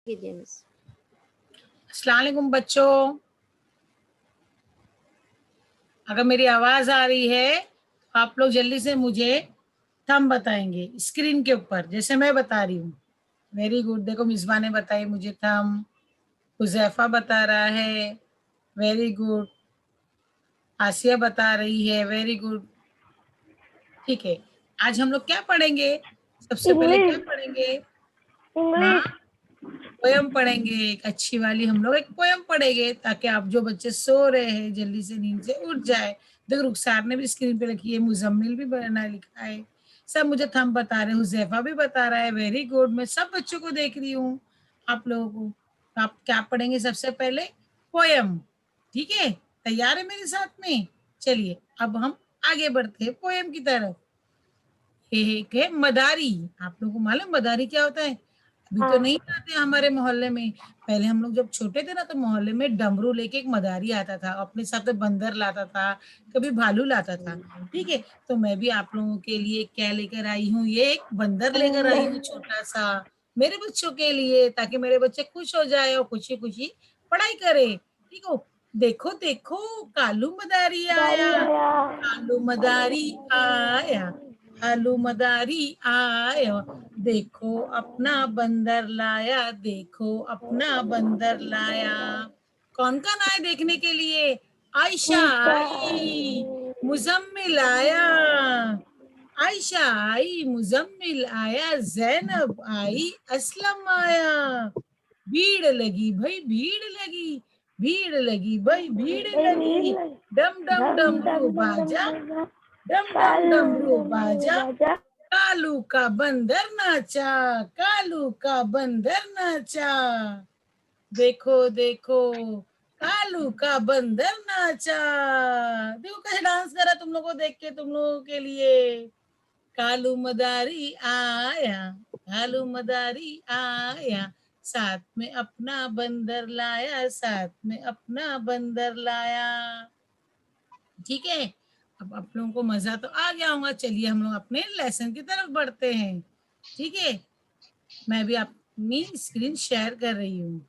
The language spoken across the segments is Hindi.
अस्सलाम वालेकुम बच्चों, अगर मेरी आवाज आ रही है तो आप लोग जल्दी से मुझे थंब बताएंगे स्क्रीन के ऊपर, जैसे मैं बता रही हूँ। वेरी गुड, देखो मिसबा ने बताई मुझे थंब, हुजैफा बता रहा है, वेरी गुड, आसिया बता रही है, वेरी गुड। ठीक है, आज हम लोग क्या पढ़ेंगे? सबसे पहले क्या पढ़ेंगे? हाँ, पोयम पढ़ेंगे। एक अच्छी वाली हम लोग एक पोयम पढ़ेंगे ताकि आप जो बच्चे सो रहे हैं जल्दी से नींद से उठ जाए। देखो रुखसार ने भी स्क्रीन पे लिखी है, मुजम्मिल भी बना लिखा है, सब मुझे थंब बता रहे हैं, हुजैफा भी बता रहा है, वेरी गुड। मैं सब बच्चों को देख रही हूँ, आप लोगों को। तो आप क्या पढ़ेंगे? सबसे पहले पोयम। ठीक है, तैयार है मेरे साथ में? चलिए अब हम आगे बढ़ते हैं पोयम की तरफ। एक है मदारी। आप लोगों को मालूम मदारी क्या होता है? अभी तो नहीं आते हमारे मोहल्ले में। पहले हम लोग जब छोटे थे ना तो मोहल्ले में डमरू लेके एक मदारी आता था, अपने साथ में बंदर लाता था, कभी भालू लाता था। ठीक है, तो मैं भी आप लोगों के लिए क्या लेकर आई हूँ? ये एक बंदर लेकर आई हूँ छोटा सा, मेरे बच्चों के लिए, ताकि मेरे बच्चे खुश हो जाए और खुशी खुशी पढ़ाई करे। ठीक हो, देखो देखो कालू मदारी आया, कालू मदारी आया, कालू मदारी आया, देखो अपना बंदर लाया, देखो अपना बंदर लाया। कौन कौन आए देखने के लिए? आयशा आई, मुजम्मिल आया, आयशा आई, मुजम्मिल आया, जैनब आई, असलम आया। भीड़ लगी भाई, भीड़ लगी, भीड़ लगी भाई, भीड़ लगी। डम डम डमरू बाजा, डम डम डमरू बाजा, कालू का बंदर नाचा, कालू का बंदर नाचा। देखो देखो कालू का बंदर नाचा। देखो कैसे डांस करा तुम लोगों को देख के, तुम लोगों के लिए। कालू मदारी आया, कालू मदारी आया, साथ में अपना बंदर लाया, साथ में अपना बंदर लाया। ठीक है, अब आप लोगों को मजा तो आ गया होगा। चलिए हम लोग अपने लेसन की तरफ बढ़ते हैं। ठीक है, मैं भी अपनी स्क्रीन शेयर कर रही हूँ।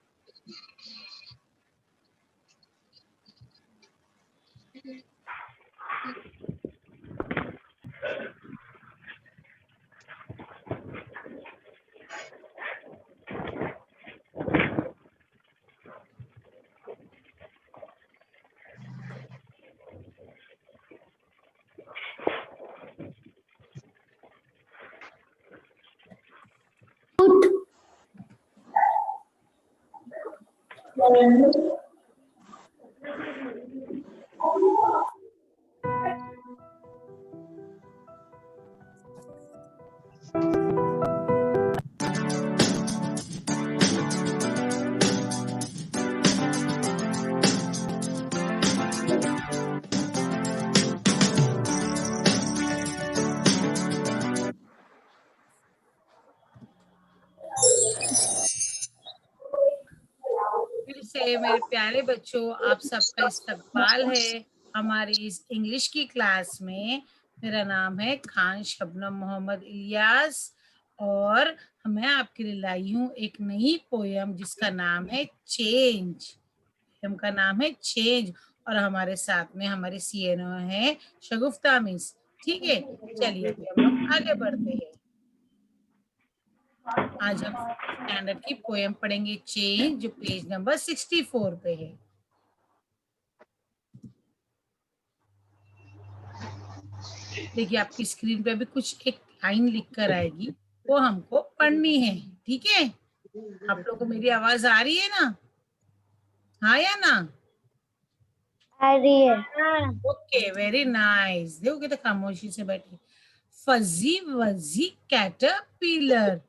फिर से मेरे प्यारे बच्चों, आप सबका इस्तकबाल है हमारी इस इंग्लिश की क्लास में। मेरा नाम है खान शबनम मोहम्मद इलियास और मैं आपके लिए लाई हूँ एक नई पोयम जिसका नाम है चेंज। पोयम का नाम है चेंज और हमारे साथ में हमारे सीएनओ है शगुफ्ता मिस। ठीक है, चलिए अभी हम लोग आगे बढ़ते हैं। आज हम स्टैंडर्ड की पोयम पढ़ेंगे चेंज, जो पेज नंबर 64 पे है। देखिए आपकी स्क्रीन पे भी कुछ एक लाइन लिख कर आएगी, वो हमको पढ़नी है। ठीक है, आप लोगों को मेरी आवाज आ रही है ना? हाँ या ना? आ रही है। Okay, very nice. देखो कितने खामोशी से बैठी। Fuzzy wuzzy caterpillar,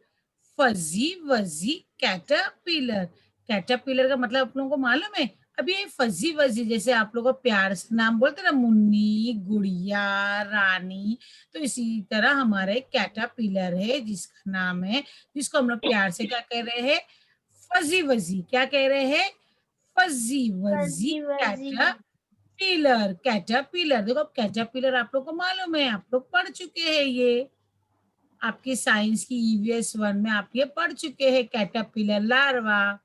fuzzy wuzzy caterpillar. Caterpillar का मतलब आप लोगों को मालूम है? अभी ये फजी वजी जैसे आप लोग को प्यार से नाम बोलते ना, मुन्नी, गुड़िया, रानी, तो इसी तरह हमारा एक कैटरपिलर है जिसका नाम है, जिसको हम लोग प्यार से क्या कह रहे हैं? फजी वजी। क्या कह रहे हैं? Fuzzy wuzzy caterpillar. कैटरपिलर, देखो कैटरपिलर आप लोग को मालूम है, आप लोग पढ़ चुके हैं ये। आपकी साइंस की EVS 1 में आप ये पढ़ चुके हैं, कैटरपिलर लार्वा।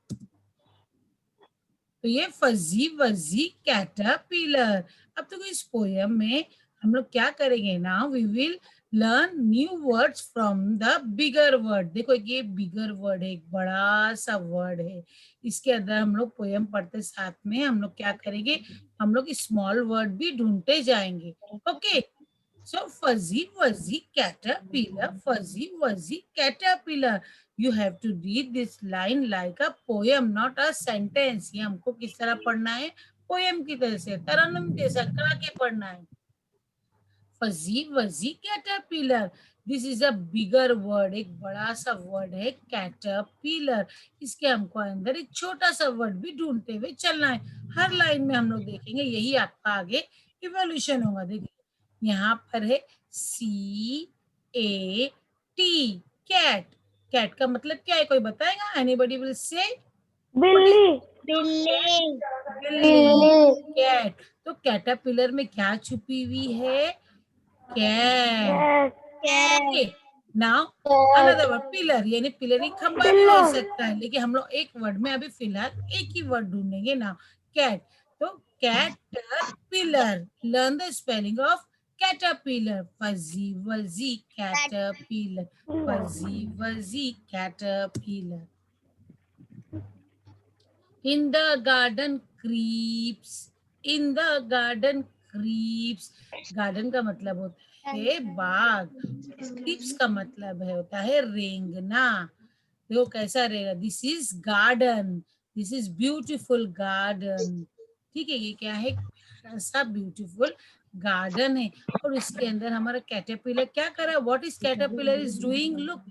तो ये फजी वजी कैटरपिलर। अब तो इस पोयम में हम लोग क्या करेंगे ना, we will learn new words from the bigger word. देखो ये बिगर वर्ड है, एक बड़ा सा वर्ड है। इसके अंदर हम लोग पोयम पढ़ते साथ में हम लोग क्या करेंगे, हम लोग स्मॉल वर्ड भी ढूंढते जाएंगे। Okay, so fuzzy wuzzy caterpillar, fuzzy wuzzy caterpillar. You have to read this line like a poem, not a sentence. ये हमको किस तरह पढ़ना है, पोएम की तरह से, तरन्नुम जैसा गा के पढ़ना है। fuzzy wuzzy caterpillar, this is a bigger word, एक बड़ा सा वर्ड है कैटरपिलर। इसके हमको अंदर एक छोटा सा वर्ड भी ढूंढते हुए चलना है। हर लाइन में हम लोग देखेंगे, यही आपका आगे इवोल्यूशन होगा। देखिए यहाँ पर है CAT, कैट। कैट का मतलब क्या है, कोई बताएगा? Anybody will say? बिल्ली बिल्ली। कैट। तो कैटरपिलर में क्या छुपी हुई है? Cat. Okay, now another word pillar, यानी पिलर खंबा भी हो सकता है, लेकिन हम लोग एक वर्ड में अभी फिलहाल एक ही वर्ड ढूंढेंगे ना, कैट। तो caterpillar, learn the spelling of caterpillar, fuzzy wuzzy caterpillar, fuzzy wuzzy caterpillar. In the garden creeps, in the garden creeps, garden का मतलब होता है बाग, क्रीप्स का मतलब है होता है रेंगना। देखो कैसा रहेगा, this is garden, this is beautiful garden. ठीक है, ये क्या है, प्यारा सा ब्यूटीफुल गार्डन है। और उसके अंदर हमारा कैटरपिलर क्या कर रहा है, what is caterpillar is doing, look,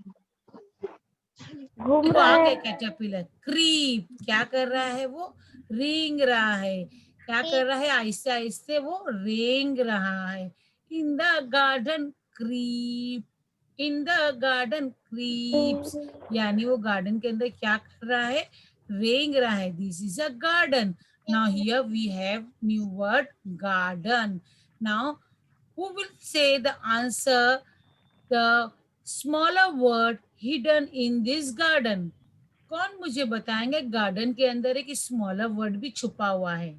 घूम देखो रहा आ है। गया कैटरपिलर। क्रीप क्या कर रहा है, वो रेंग रहा है। क्या कर रहा है, आहिस्ते आहिस्ते वो रेंग रहा है। In the garden creep, in the garden creeps, यानी वो गार्डन के अंदर क्या कर रहा है, रेंग रहा है। This is a garden. Now here we have new word garden. Now who will say the answer, the smaller word hidden in this garden? कौन मुझे बताएंगे गार्डन के अंदर एक स्मॉलर वर्ड भी छुपा हुआ है?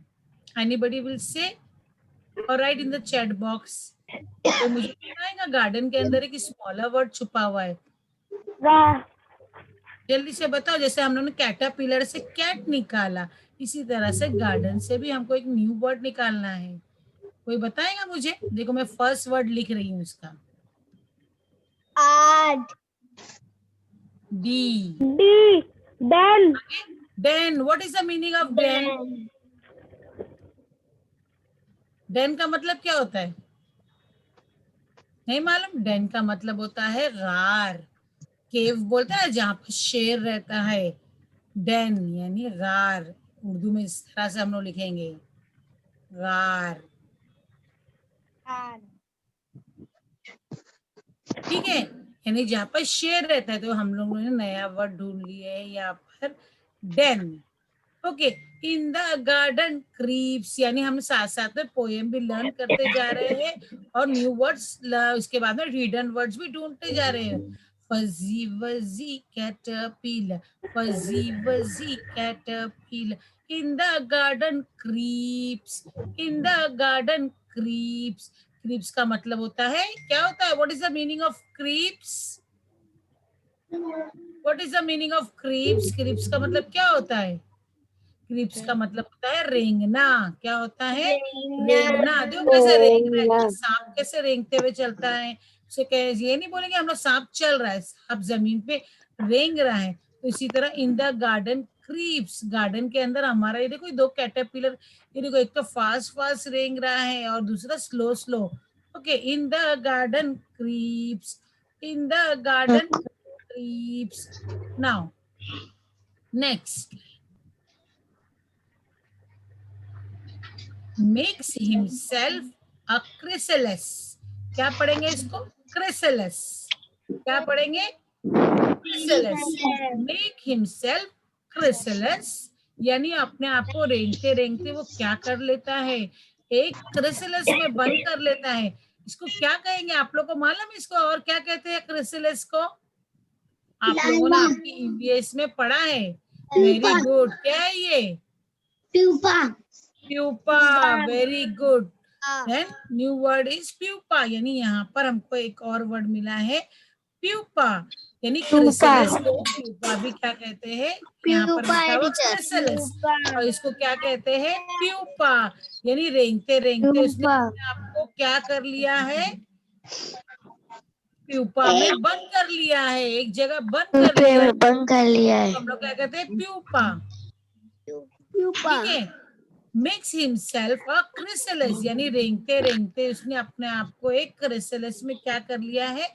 एनीबडी विल से और right in the chat box. तो मुझे बताएगा गार्डन के अंदर एक स्मॉलर वर्ड छुपा हुआ है, जल्दी से बताओ। जैसे हम लोगों ने कैटरपिलर से कैट निकाला, इसी तरह से गार्डन से भी हमको एक न्यू वर्ड निकालना है। कोई बताएगा मुझे? देखो मैं फर्स्ट वर्ड लिख रही हूँ इसका, आज D. D done Den, what is the meaning of den? Den का मतलब क्या होता है, नहीं मालूम? Den का मतलब होता है रार। केव बोलता है जहाँ पर शेर रहता है, Den यानी रार। उर्दू में इस तरह से हम लोग लिखेंगे, रार। ठीक है, यानी जहाँ पर शेर रहता है। तो हम लोगों ने नया वर्ड ढूंढ लिया है यहाँ पर, Den। Okay, in the garden creeps, यानी हम साथ साथ में पोएम भी लर्न करते जा रहे हैं और न्यू वर्ड्स, उसके बाद में हिडन वर्ड्स भी ढूंढते जा रहे हैं। Fuzzy wuzzy caterpillar, fuzzy wuzzy caterpillar, in the garden creeps, in the garden creeps. Creeps का मतलब होता है, क्या होता है, what is the meaning of creeps? What is the meaning of creeps? Creeps का मतलब क्या होता है? क्रीप्स का मतलब होता है रेंगना। क्या होता है, रेंगना। देखो कैसे रेंग रहा है, सांप कैसे रेंगते हुए चलता है। उसे ये नहीं बोलेंगे हम लोग सांप चल रहा है, सांप जमीन पे रेंग रहा है। तो इसी तरह इन द गार्डन क्रीप्स, गार्डन के अंदर हमारा ये देखो दो कैटरपिलर, ये देखो एक तो फास्ट फास्ट रेंग रहा है और दूसरा slow slow. Okay, in the garden creeps, in the garden creeps. Now next, makes himself a chrysalis। क्या पढ़ेंगे इसको, chrysalis। क्या पढ़ेंगे, chrysalis। make himself chrysalis, यानी अपने आप को रेंगते रेंगते वो क्या कर लेता है, एक chrysalis में बंद कर लेता है। इसको क्या कहेंगे? आप लोग को मालूम है इसको और क्या कहते हैं क्रिसलिस को? आप लोगों ने आपकी ईवीएस में पढ़ा है। Very good. क्या है ये? Pupa pupa. Very good. Then new word is pupa, यानी यहाँ पर हमको एक और वर्ड मिला है प्यूपा, यानी क्रिसलिस को प्यूपा भी क्या कहते हैं? यहाँ पर लिखा हुआ क्रिसलिस, और इसको क्या कहते हैं? प्यूपा, यानी रेंगते रेंगते उसने अपने आप को क्या कर लिया है? प्यूपा में बंद कर लिया है, एक जगह बंद कर लिया है, बंद कर लिया है। हम लोग क्या कहते हैं? प्यूपा। ठीक है। मेक्स हिमसेल्फ अ क्रिसलिस, यानी रेंगते रेंगते उसने अपने आप को एक क्रिसलिस में क्या कर लिया है?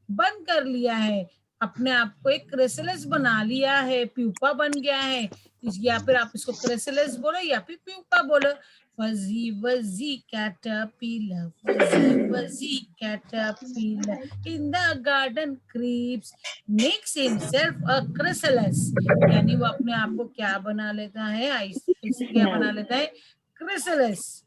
बंद कर लिया है, अपने आप को एक क्रिसलिस बना लिया है, प्यूपा बन गया है। या फिर आप इसको क्रिसलिस बोलो या फिर प्यूपा बोलो। Fuzzy wuzzy caterpillar, fuzzy wuzzy caterpillar in the garden creeps makes himself a chrysalis, यानी वो अपने आप को क्या बना लेता है? ऐसे क्या बना लेता है? Chrysalis.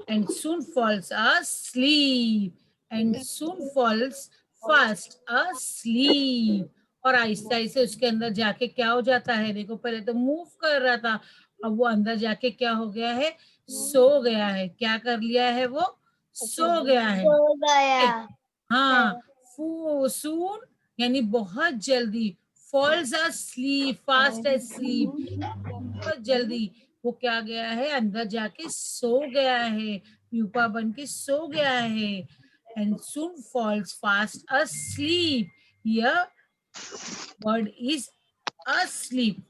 And soon falls asleep, and soon falls fast asleep, और आहिस्ता आहिस्ता उसके अंदर जाके क्या हो जाता है? देखो पहले तो मूव कर रहा था, अब वो अंदर जाके क्या हो गया है? सो गया है। क्या कर लिया है वो? सो गया है। हाँ, सून यानी बहुत जल्दी, फॉल्स asleep, फास्ट asleep, बहुत जल्दी वो क्या गया है? अंदर जाके सो गया है, प्यूपा बन के सो गया है। And soon falls fast asleep, here word is asleep।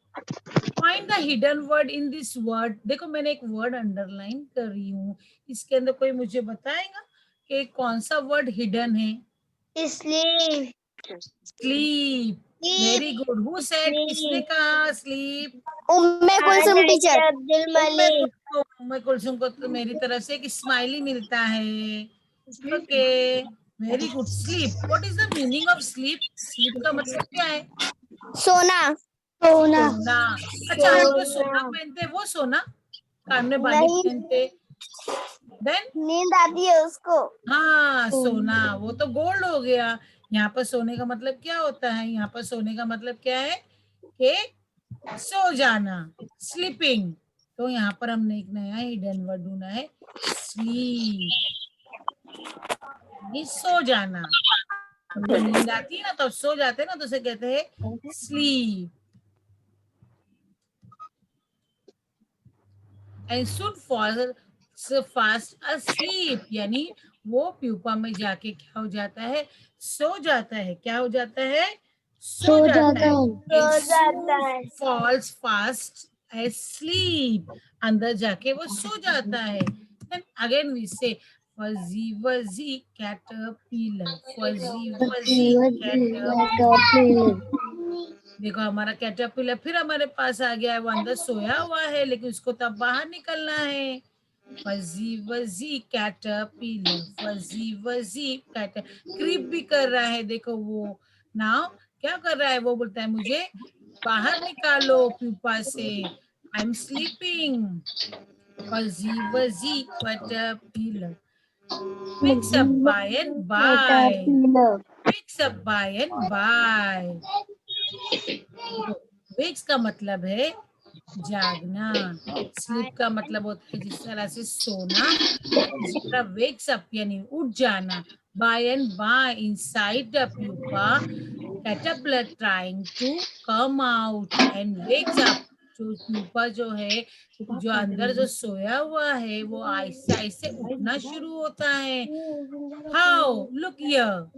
Find the hidden word in this word. देखो मैंने एक वर्ड अंडरलाइन कर रही हूँ, इसके अंदर कोई मुझे बताएगा कि कौन सा वर्ड हिडन है? Sleep. Sleep. Very good. Who said? किसने कहा स्लीप? उम्मे कुलसुम टीचर। अब्दुल मलिक। उम्मे कुलसुम को तो मेरी तरफ से एक स्माइली मिलता है। Okay, very good. Sleep, what is the meaning of sleep? Sleep का मतलब क्या है? सोना। सोना। सोना। अच्छा, हम जो सोना पहनते हैं वो सोना, कान में बाली पहनते, देन नींद आती है उसको। हाँ सोना, वो तो गोल्ड हो गया। यहाँ पर सोने का मतलब क्या होता है? यहाँ पर सोने का मतलब क्या है? कि सो जाना, स्लीपिंग। तो यहाँ पर हमने एक नया हिडन वर्ड ढूंढा है, स्लीप, सो जाना। हमको नींद आती है ना तो सो जाते हैं ना, तो उसे कहते हैं sleep. And should fall fast asleep, यानी वो प्यूपा में जाके क्या हो जाता है? सो जाता है। क्या हो जाता है? सो जाता है। फॉल्स फास्ट asleep, अंदर जाके वो सो जाता है। अगेन वी से fuzzy wuzzy caterpillar, fuzzy wuzzy caterpillar. देखो हमारा कैटरपिलर फिर हमारे पास आ गया है, वो अंदर सोया हुआ है लेकिन उसको तब बाहर निकलना है। फजी वजी कैटरपिलर, फजी वजी कैटर, क्रीप भी कर रहा है। देखो वो नाउ क्या कर रहा है? वो बोलता है मुझे बाहर निकालो प्यूपा से, I am sleeping. Fuzzy wuzzy caterpillar picks up by and by, picks up by and by. Wakes का मतलब है जागना, स्लीप का मतलब होता है जिस तरह से सोना, जिस तरह वेक्स अप यानी उठ जाना। By and by inside the pupa caterpillar trying to come out and wakes up. जो प्यूपा जो है, जो अंदर जो सोया हुआ है, वो आहिस्ते आहिस्ते उठना शुरू होता है। How? Look here,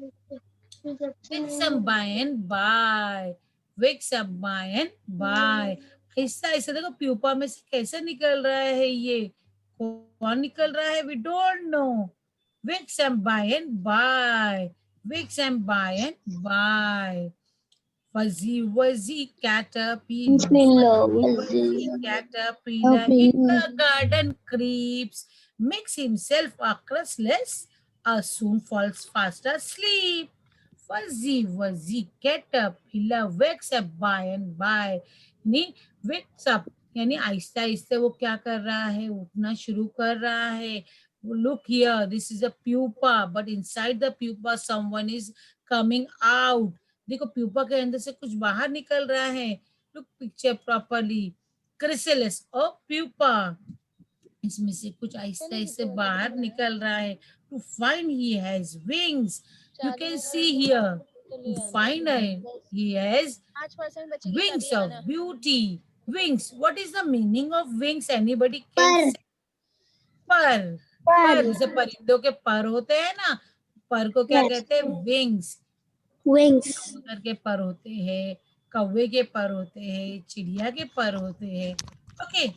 wakes up by and by, wakes up by and by। ऐसा ऐसा देखो प्यूपा में से कैसे निकल रहा है ये? कौन निकल रहा है? We don't know. wakes up by and by, wakes up by and by। Fuzzy wuzzy caterpillar, fuzzy wuzzy caterpillar in the garden creeps, makes himself a chrysalis, soon falls fast asleep। Fuzzy wuzzy caterpillar wakes up by and by, यानी wakes up यानी आहिस्ता आहिस्ता वो क्या कर रहा है? उठना शुरू कर रहा है। Look here, this is a pupa, but inside the pupa someone is coming out. देखो प्यूपा के अंदर से कुछ बाहर निकल रहा है. Look picture properly. Chrysalis or pupa. इसमें से कुछ आहिस्ते आहिस्ते बाहर निकल रहा है. To find he has wings. You can see here. To find he has wings of beauty. Wings. What is the meaning of wings? Anybody can say? पर. पर जैसे परिंदों के पर होते हैं ना, पर को क्या कहते हैं? विंग्स. कबूतर के पर होते हैं, कौवे के पर होते हैं, चिड़िया के पर होते हैं. Okay.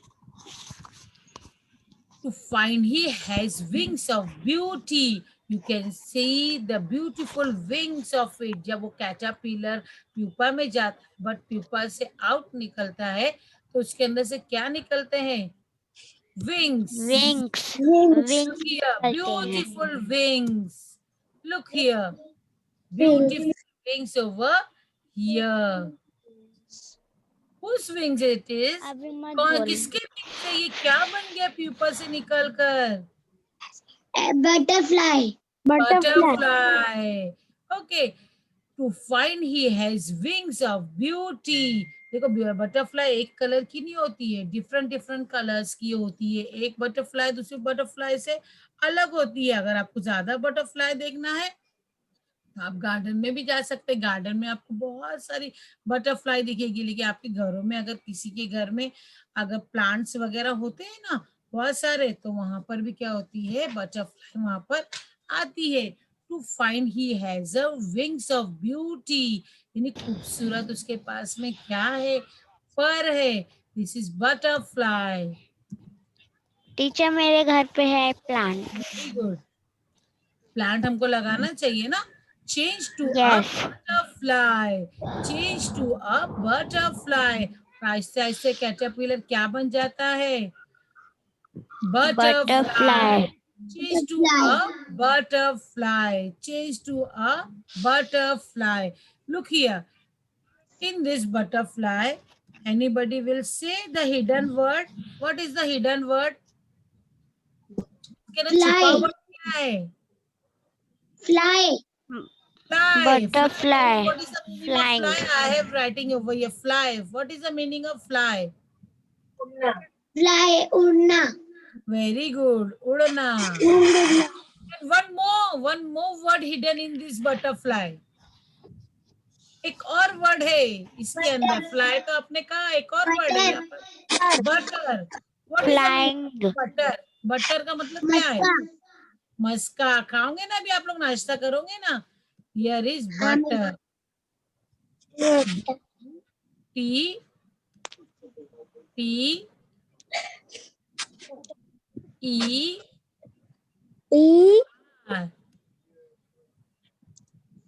To find he has wings of beauty. You can see the beautiful wings of it. जब वो कैटरपिलर प्यूपा में जाता है, बट प्यूपा से आउट निकलता है, तो उसके अंदर से क्या निकलते हैं? Wings. Look here, beautiful wings. Look here, beautiful wings over here. Whose wings it is? कौन किसके wings है? ये क्या बन गया प्यूपा से निकलकर? Butterfly. Okay. To find he has wings of beauty. देखो बटरफ्लाई एक कलर की नहीं होती है, डिफरेंट डिफरेंट कलर्स की होती है. एक बटरफ्लाई दूसरे बटरफ्लाई से अलग होती है. अगर आपको ज्यादा बटरफ्लाई देखना है तो आप गार्डन में भी जा सकते हैं. गार्डन में आपको बहुत सारी बटरफ्लाई दिखेगी. लेकिन आपके घरों में अगर किसी के घर में अगर प्लांट्स वगैरह होते हैं ना बहुत सारे, तो वहां पर भी क्या होती है? बटरफ्लाई वहां पर आती है. To find he has a wings of beauty. यानी खूबसूरत उसके पास में क्या है? पर है. This is butterfly. टीचर मेरे घर पे है प्लांट. Very good. प्लांट हमको लगाना चाहिए ना. Change to a butterfly. Change to a butterfly. आहिस्ते आहिस्ते कैटरपिलर क्या बन जाता है? Butterfly. Change to a butterfly. Change to a butterfly. Look here. In this butterfly, anybody will say the hidden word. What is the hidden word? छुपा हुआ क्या है? Fly. Butterfly. What is the meaning of fly? I have writing over here. Fly. What is the meaning of fly? Fly. उड़ना. Very good. उड़ना. And one more word hidden in this butterfly. एक और वर्ड है इसके अंदर. फ्लाई तो आपने कहा, एक और वर्ड है यहाँ पर. बटर. फ्लाइंग. बटर. बटर का मतलब क्या है? मस्का. खाओगे ना अभी आप लोग नाश्ता करोगे ना. Here is butter. T T E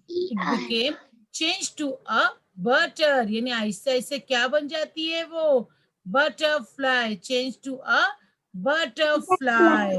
it became changed to a butter. यानी आहिस्ते आहिस्ते क्या बन जाती है वो? Butterfly. Change to a butterfly.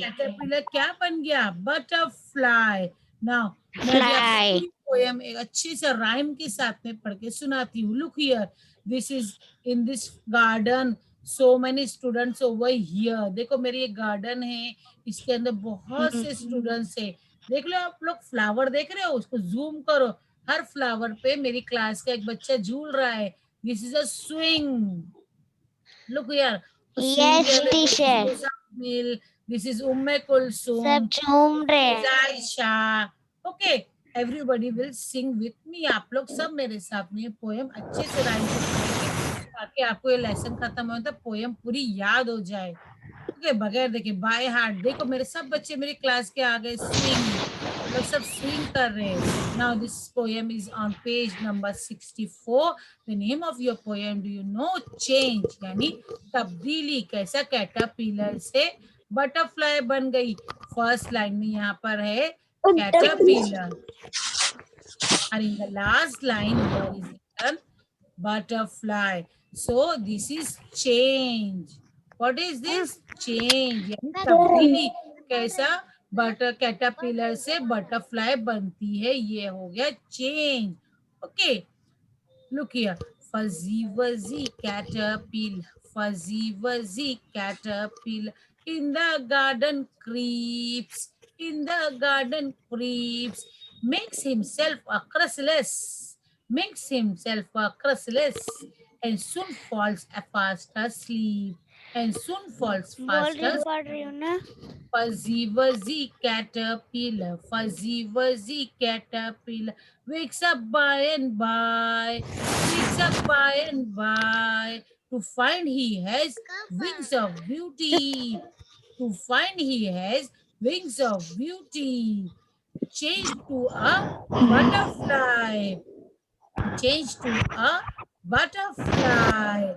Caterpillar क्या बन गया? बटरफ्लाई. नाउ मैं पोएम एक अच्छे से राइम के साथ में पढ़ के सुनाती हूँ. Look here. This is in this garden so many students over here. देखो मेरी एक गार्डन है, इसके अंदर बहुत से स्टूडेंट्स है. देख लो आप लोग फ्लावर देख रहे हो, उसको जूम करो. हर फ्लावर पे मेरी क्लास का एक बच्चा झूल रहा है. This is a swing. Look here. Yes, teacher. This is Umme Kulsum. सब झूम रहे. Aisha. Okay, everybody will sing with me. आप लोग सब मेरे साथ में पोएम अच्छे से राइम करेंगे ताकि आपको ये लेसन खत्म हो तो पोएम पूरी याद हो जाए. ओके, बगैर देखे बाय हार्ट. देखो मेरे सब बच्चे मेरी क्लास के आ गए. स्विंग. लोग सब स्विंग कर रहे हैं. Now this poem is on page number 64. The name of your poem do you know? Change. यानी तब्दीली. कैसा कैटरपिलर से बटरफ्लाई बन गई. फर्स्ट लाइन में यहाँ पर है caterpillar. and in the last line there is written butterfly. So this is change. What is this? Change. यानी तब्दीली. कैसा? बटर कैटरपिलर से बटरफ्लाई बनती है. ये हो गया change. Okay, look here. Fuzzy wuzzy caterpillar. Fuzzy wuzzy caterpillar In the garden creeps. In the garden creeps. Makes himself a chrysalis. Makes himself a chrysalis. And soon falls fast asleep. And soon falls बोल fast रही asleep. पढ़ रही हूँ ना. Fuzzy wuzzy caterpillar, fuzzy wuzzy caterpillar, wakes up by and by, wakes up by and by, to find he has wings of beauty, to find he has wings of beauty, changed to a butterfly, changed to a butterfly.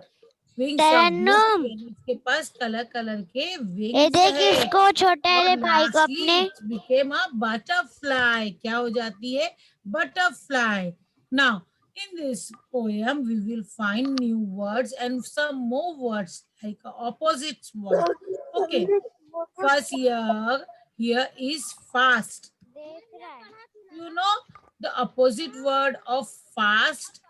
Wings of Tarannum, beauty, इसके पास कलर कलर के ये विंग्स देख है इसको, छोटे और वाले भाई को लास्टली अपने. It's became a butterfly. क्या हो जाती है? Butterfly. Now in this poem we will find new words and some more words like opposite word. Okay, first here is fast. देख रहा है. You know the opposite word of fast?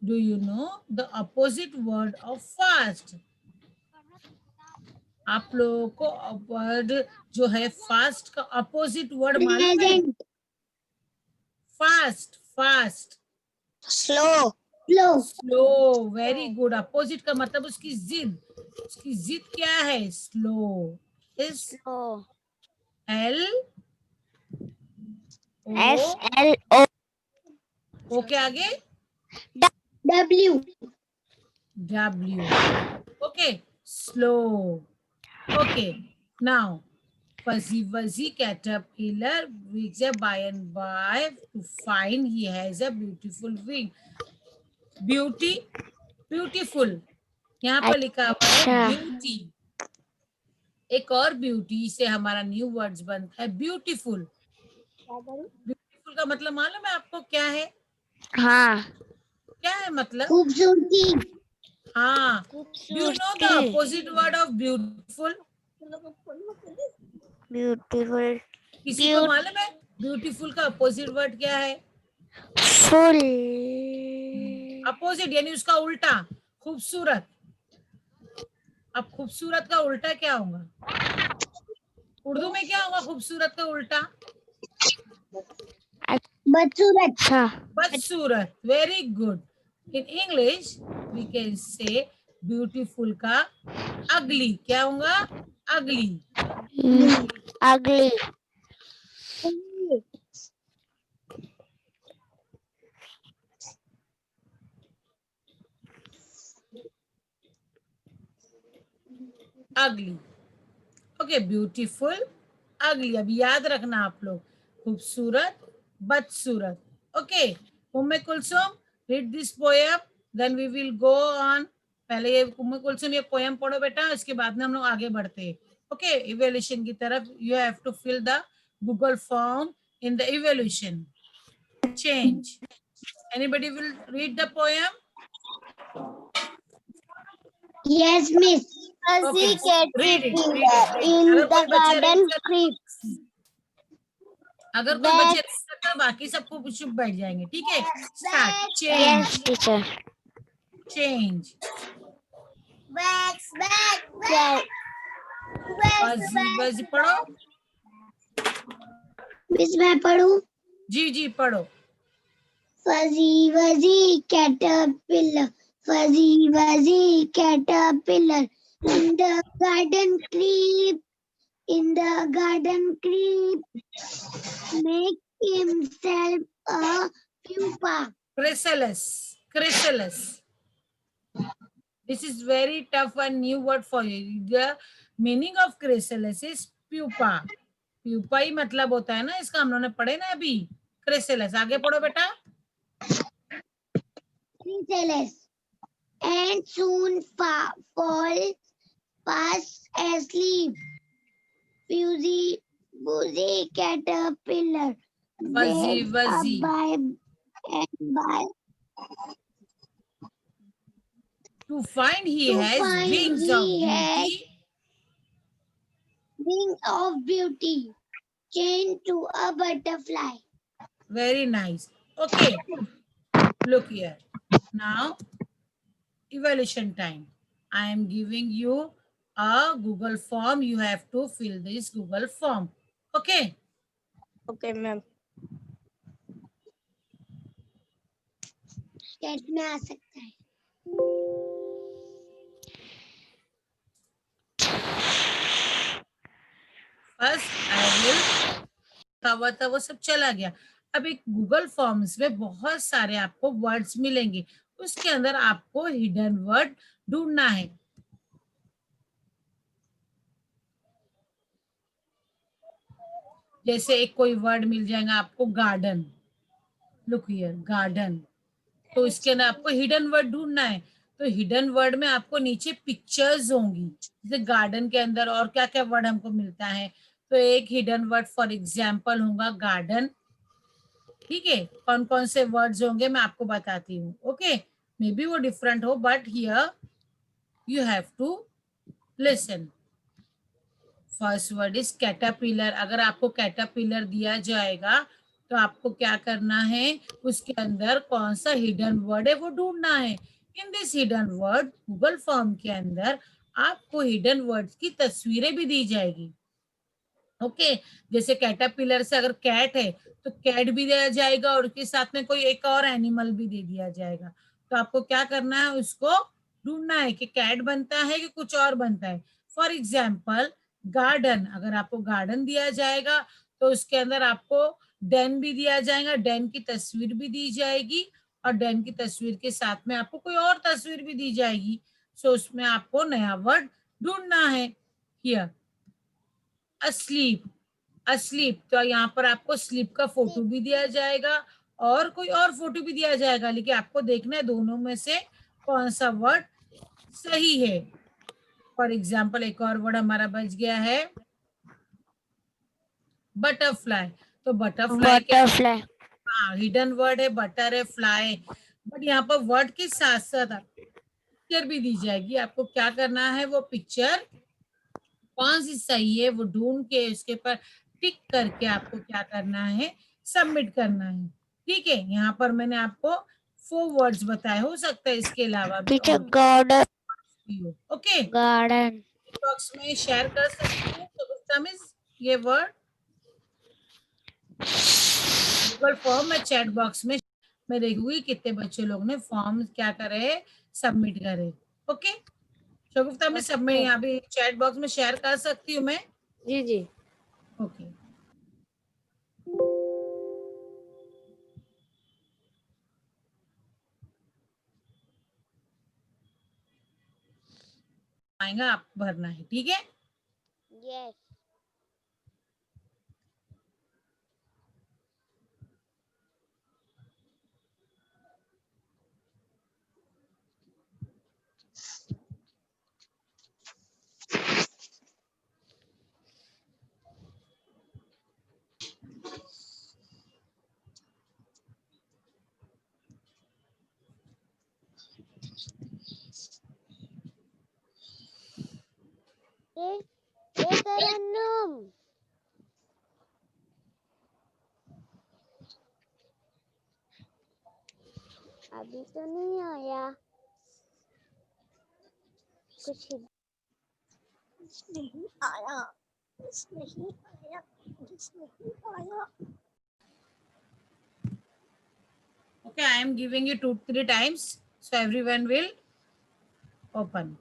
Do you know the opposite word of fast? आप लोगों को वर्ड जो है फास्ट का अपोजिट वर्ड मालूम है? Fast, fast, slow. Slow. Very good. Opposite का मतलब उसकी जिद. उसकी जिद क्या है? स्लो. इस एल SLO. ओ के आगे W. W. Okay, slow. Okay, now fuzzy wuzzy caterpillar wakes up by and by to find he has a beautiful wing. Beauty, beautiful. यहाँ पर लिखा हुआ है ब्यूटी. एक और ब्यूटी से हमारा न्यू वर्ड्स बनता है ब्यूटीफुल. ब्यूटीफुल का मतलब मालूम है आपको क्या है? हाँ. क्या है मतलब? खूबसूरती. हाँ. Do you know the opposite word of beautiful? Beautiful. किसी को मालूम है ब्यूटीफुल का अपोजिट वर्ड क्या है? फुल. अपोजिट यानी उसका उल्टा. खूबसूरत. अब खूबसूरत का उल्टा क्या होगा? उर्दू में क्या होगा खूबसूरत का उल्टा? बदसूरत. बदसूरत. Very good. In English we can say beautiful का अगली क्या होगा? अगली. अगली. अगली. ओके, ब्यूटीफुल, अगली. अब याद रखना आप लोग. खूबसूरत, बदसूरत. Okay, Umme Kulsum, read this poem, then we will go on. पहले ये उम्मे कुलसुम ये पोएम पढ़ो बेटा, इसके बाद में हम लोग आगे बढ़ते हैं. ओके, इवैल्यूएशन की तरफ. You have to fill the Google form in the evaluation. Change. Anybody will read the poem? Yes, miss. Okay, read it, read it. In अगर the कोई बच्चा garden read कर- creeps. अगर कोई बच्चे read करता है बाकी सबको चुप बैठ जाएंगे. ठीक है, start. Change. Yes, teacher. Change. Fuzzy वजी पढ़ो. मिस मैं पढ़ूं? जी जी पढ़ो. Fuzzy wuzzy caterpillar, fuzzy wuzzy caterpillar, in the garden creep, in the garden creep, make himself a pupa. Chrysalis. Chrysalis. This is very tough and new word for you. The meaning of chrysalis is pupa. pupa ही मतलब होता है ना इसका. हम लोगों ने पढ़े ना अभी. chrysalis. आगे पढ़ो बेटा. Chrysalis, and soon fall fast asleep. Fuzzy wuzzy caterpillar, Fuzzy wakes wuzzy. up by and by. To find he To has find wings of he has beauty. Wings of beauty, chained to a butterfly. Very nice. Okay. Look here. Now, evaluation time. I am giving you a Google form. You have to fill this Google form. Okay. Okay, ma'am. State में आ सकता है. फर्स्ट आई विल कहा था वो सब चला गया. अब एक गूगल फॉर्म्स में बहुत सारे आपको वर्ड्स मिलेंगे, उसके अंदर आपको हिडन वर्ड ढूंढना है. जैसे एक कोई वर्ड मिल जाएगा आपको गार्डन. Look here, garden. तो इसके अंदर आपको हिडन वर्ड ढूंढना है. तो हिडन वर्ड में आपको नीचे पिक्चर्स होंगी. जैसे गार्डन के अंदर और क्या क्या वर्ड हमको मिलता है. तो एक हिडन वर्ड फॉर एग्जाम्पल होगा गार्डन. ठीक है, कौन कौन से वर्ड्स होंगे मैं आपको बताती हूँ. ओके, मे बी वो डिफरेंट हो, but here you have to listen. First word is caterpillar. अगर आपको कैटरपिलर दिया जाएगा तो आपको क्या करना है, उसके अंदर कौन सा हिडन वर्ड है वो ढूंढना है. In this hidden word Google form के अंदर आपको हिडन वर्ड्स की तस्वीरें भी दी जाएगी. ओके, जैसे कैटरपिलर से अगर कैट है तो कैट भी दिया जाएगा और उसके साथ में कोई एक और एनिमल भी दे दिया जाएगा. तो आपको क्या करना है, उसको ढूंढना है कि कैट बनता है कि कुछ और बनता है. फॉर एग्जाम्पल गार्डन, अगर आपको गार्डन दिया जाएगा तो उसके अंदर आपको डेन भी दिया जाएगा, डेन की तस्वीर भी दी जाएगी और डेन की तस्वीर के साथ में आपको कोई और तस्वीर भी दी जाएगी. सो उसमें आपको नया वर्ड ढूंढना है. Here asleep. अस्लीप, तो यहाँ पर आपको स्लीप का फोटो भी दिया जाएगा और कोई और फोटो भी दिया जाएगा, लेकिन आपको देखना है दोनों में से कौन सा वर्ड सही है. फॉर एग्जाम्पल एक और वर्ड हमारा बच गया है बटरफ्लाई. तो बटरफ्लाई क्या, बटरफ्लाई. हाँ हिडन वर्ड है, बटर है, फ्लाई. बट यहाँ पर वर्ड के साथ साथ पिक्चर भी दी जाएगी. आपको क्या करना है, वो पिक्चर कौन सी सही है वो ढूंढ के उसके पर टिक करके आपको क्या करना है, सबमिट करना है. ठीक है, यहाँ पर मैंने आपको 4 वर्ड्स बताए, हो सकता है इसके अलावा भी टीचर और गार्डन. भी हो. Okay, garden. बॉक्स में शेयर कर सकती हूँ. तो मीन्स ये वर्ड गूगल फॉर्म में चैट बॉक्स में मैं देखूंगी कितने बच्चे लोग ने फॉर्म क्या करे, सबमिट करे. ओके, शगुफ्ता मैं सब में यहाँ भी चैट बॉक्स में शेयर कर सकती हूँ मैं. जी जी. ओके, आएगा आप भरना है. ठीक है, यस. ये तरन्नुम. अभी तो नहीं आया कुछ. नहीं आया. नहीं आया. नहीं आया. okay, I am giving you 2-3 times so everyone will open.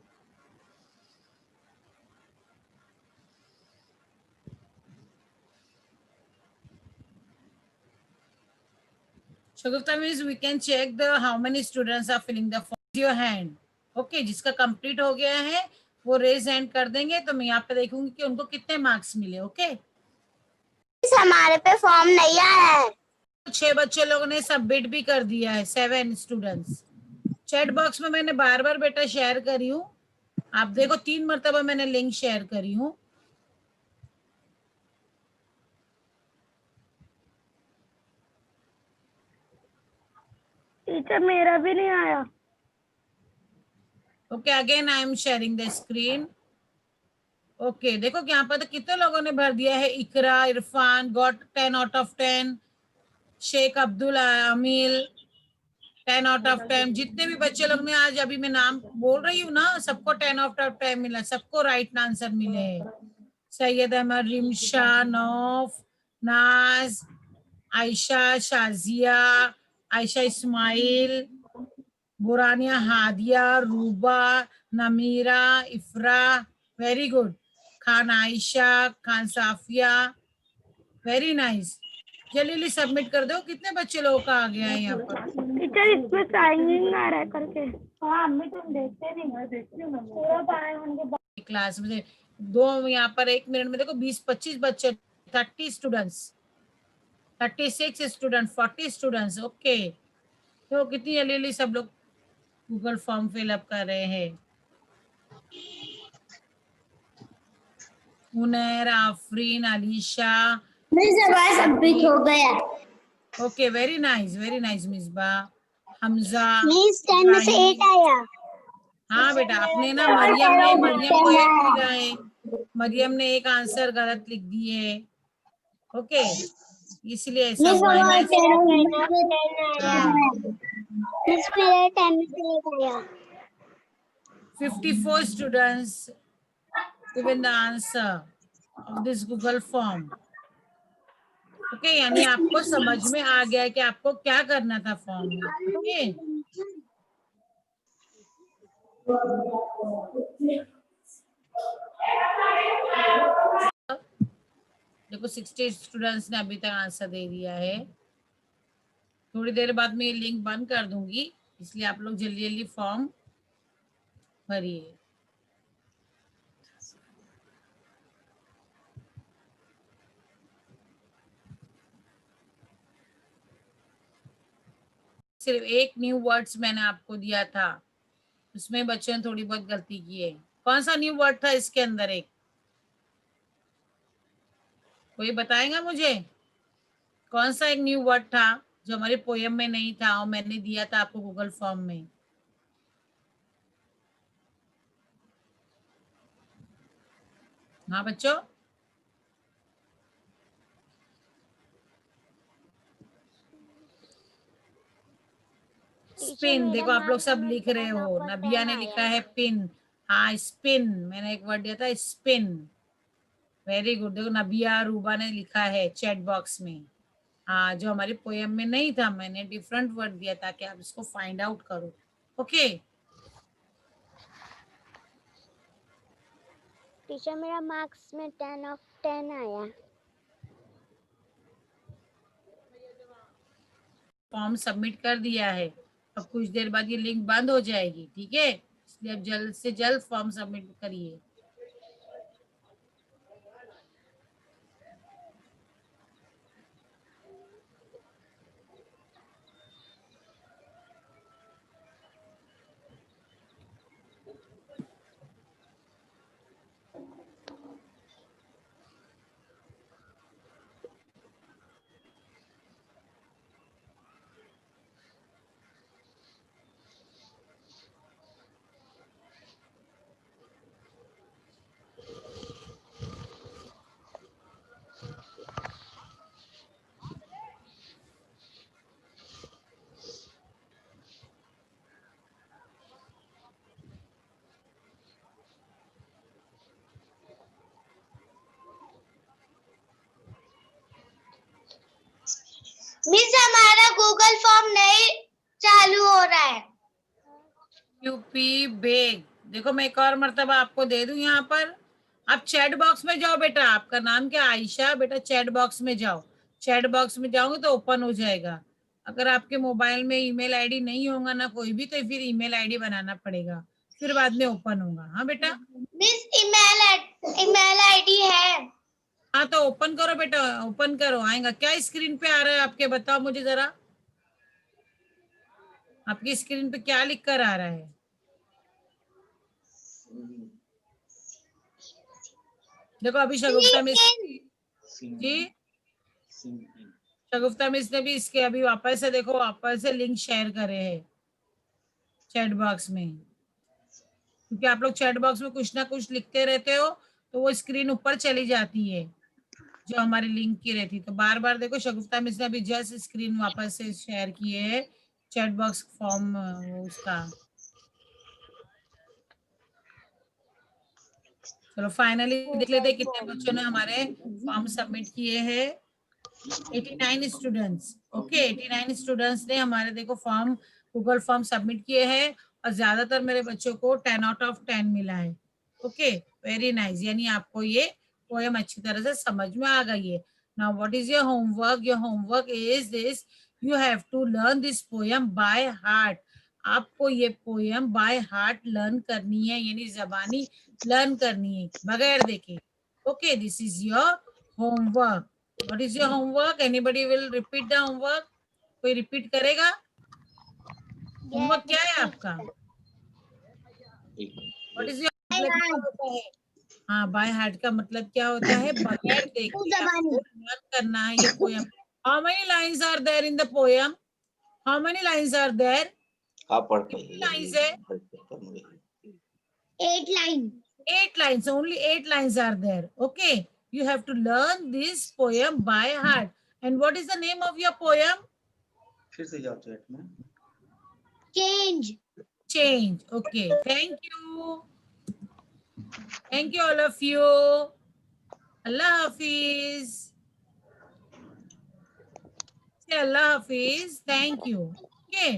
Shagufta means we can check the how many students are filling the form. Your hand. Okay, जिसका कंप्लीट हो गया है वो रेज हैंड कर देंगे तो मैं यहाँ पे देखूंगी कि उनको कितने मार्क्स मिले. ओके, हमारे पे फॉर्म नहीं आया है. 6 बच्चे लोगों ने सबमिट भी कर दिया है, 7 स्टूडेंट्स. चैट बॉक्स में मैंने बार बार बेटा शेयर करी हूँ. आप देखो 3 मरतबा मैंने लिंक शेयर करी हूँ. टीचर मेरा भी नहीं आया. Okay, again I am sharing the screen. Okay, देखो कि यहाँ पर तो कितने लोगों ने भर दिया है. Iqra, Irfan got 10 out of 10. Sheikh Abdul Amil, 10 out of 10। जितने भी बच्चे लोग ने आज अभी मैं नाम बोल रही हूँ ना, सबको 10 आउट ऑफ 10 मिला, सबको राइट आंसर मिले हैं। Syed Ahmad, Rimsha, Nauf, Naaz, Ayesha, Shazia, Ayesha Ismail, Burania, Hadia, Ruba, Namira, Ifra, very good. Khan Ayesha, Khan Safia, very nice. जल्दी सबमिट कर दो। कितने बच्चे लोगों का आ गया है यहाँ पर? टीचर इसमें साइनिंग आ रहा है करके। हाँ हमें तुम देखते नहीं, मैं देखती हूँ पूरा पाए उनके क्लास में दो यहाँ पर 1 मिनट में देखो 20-25 बच्चे, 30 स्टूडेंट्स, 36 स्टूडेंट, 40 स्टूडेंट्स। ओके, तो कितनी जल्दी सब लोग गूगल फॉर्म फिलअप कर रहे हैं। उनैर, आफरीन, अलीशा। सबमिट हो गया। Okay, very nice Misbah, Hamza, miss 10 में से 8 आया। हाँ बेटा, आपने ना मरियम को 1 मिला है। मरियम ने एक आंसर गलत लिख दिए है। ओके, इसलिए ऐसा मिस हुआ है। हमारा नेक्स्ट, 10 आया। मिस मेरा 10 में से 8 आया। 54 students given the answer of this Google form. Okay, यानी आपको समझ में आ गया है कि आपको क्या करना था फॉर्म में। ओके, देखो 60 स्टूडेंट्स ने अभी तक आंसर दे दिया है। थोड़ी देर बाद मैं ये लिंक बंद कर दूंगी, इसलिए आप लोग जल्दी जल्दी फॉर्म भरिए। सिर्फ एक न्यू वर्ड्स मैंने आपको दिया था, उसमें बच्चों ने थोड़ी बहुत गलती की है। कौन सा न्यू वर्ड था इसके अंदर? एक कोई बताएगा मुझे? कौन सा एक न्यू वर्ड था जो हमारे पोयम में नहीं था और मैंने दिया था आपको गूगल फॉर्म में? हाँ बच्चों, स्पिन। देखो आप लोग सब लिख रहे हो। नबिया ने लिखा है पिन। हाँ, स्पिन, मैंने एक वर्ड दिया था स्पिन। Very good. देखो नबिया, रूबा ने लिखा है चैट बॉक्स में। हाँ, जो हमारी पोयम में नहीं था, मैंने डिफरेंट वर्ड दिया ताकि आप इसको फाइंड आउट करो। ओके, टीचर मेरा मार्क्स में 10 ऑफ 10 आया। फॉर्म सबमिट कर दिया है। अब कुछ देर बाद ये लिंक बंद हो जाएगी, ठीक है? इसलिए अब जल्द से जल्द फॉर्म सबमिट करिए। मिस हमारा गूगल फॉर्म नहीं चालू हो रहा है। यूपी बेग। देखो मैं एक और मर्तबा आपको दे दूं यहाँ पर। आप चैट बॉक्स में जाओ बेटा। आपका नाम क्या? आयशा। बेटा चैट बॉक्स में जाओ। चैट बॉक्स में जाओगे तो ओपन हो जाएगा। अगर आपके मोबाइल में ईमेल आईडी नहीं होगा ना कोई भी, तो फिर ईमेल आईडी बनाना पड़ेगा, फिर बाद में ओपन होगा। हाँ बेटा, मिस ईमेल आईडी है। हाँ तो ओपन करो बेटा, ओपन करो, आएगा। क्या स्क्रीन पे आ रहा है आपके? बताओ मुझे जरा, आपकी स्क्रीन पे क्या लिख कर आ रहा है? देखो अभी शगुफ्ता मिस जी, शगुफ्ता मिस ने भी इसके अभी वापस से देखो, वापस से लिंक शेयर करे हैं चैट बॉक्स में, क्योंकि आप लोग चैट बॉक्स में कुछ ना कुछ लिखते रहते हो तो वो स्क्रीन ऊपर चली जाती है जो हमारी लिंक की रहती। तो बार बार देखो, शगुफ्ता मिस ने अभी जस्ट स्क्रीन वापस से शेयर किए है चैट बॉक्स फॉर्म उसका। चलो फाइनली देख लेते हैं कितने बच्चों ने हमारे फॉर्म सबमिट किए हैं। 89 स्टूडेंट्स। ओके, 89 स्टूडेंट्स ने हमारे देखो फॉर्म, गूगल फॉर्म सबमिट किए हैं और ज्यादातर मेरे बच्चों को 10 आउट ऑफ 10 मिला है। ओके, वेरी नाइस, यानी आपको ये पोएम अच्छी तरह से समझ में आ गई है। Now what is your homework? Your homework is this, you have to learn this poem by heart. आपको ये पोएम बाय हार्ट लर्न करनी है, यानी जबानी लर्न करनी है बगैर देखे। Okay, this is your homework. What is your homework? Anybody will repeat the homework? कोई रिपीट करेगा? होमवर्क क्या है आपका? What is your मतलब क्या होता है? हाँ, बाय हार्ट का मतलब क्या होता है? बगैर देखे आपको लर्न करना है ये poem. How many lines are there in the poem? How many lines are there? आप पढ़ते कितनी lines है? 8 lines. 8 lines. Only 8 lines are there. Okay. You have to learn this poem by heart. And what is the name of your poem? फिर से जाओ चैट में। Change. Change. Okay. Thank you. Thank you all of you. Allah Hafiz. Say Allah Hafiz. Thank you. Okay.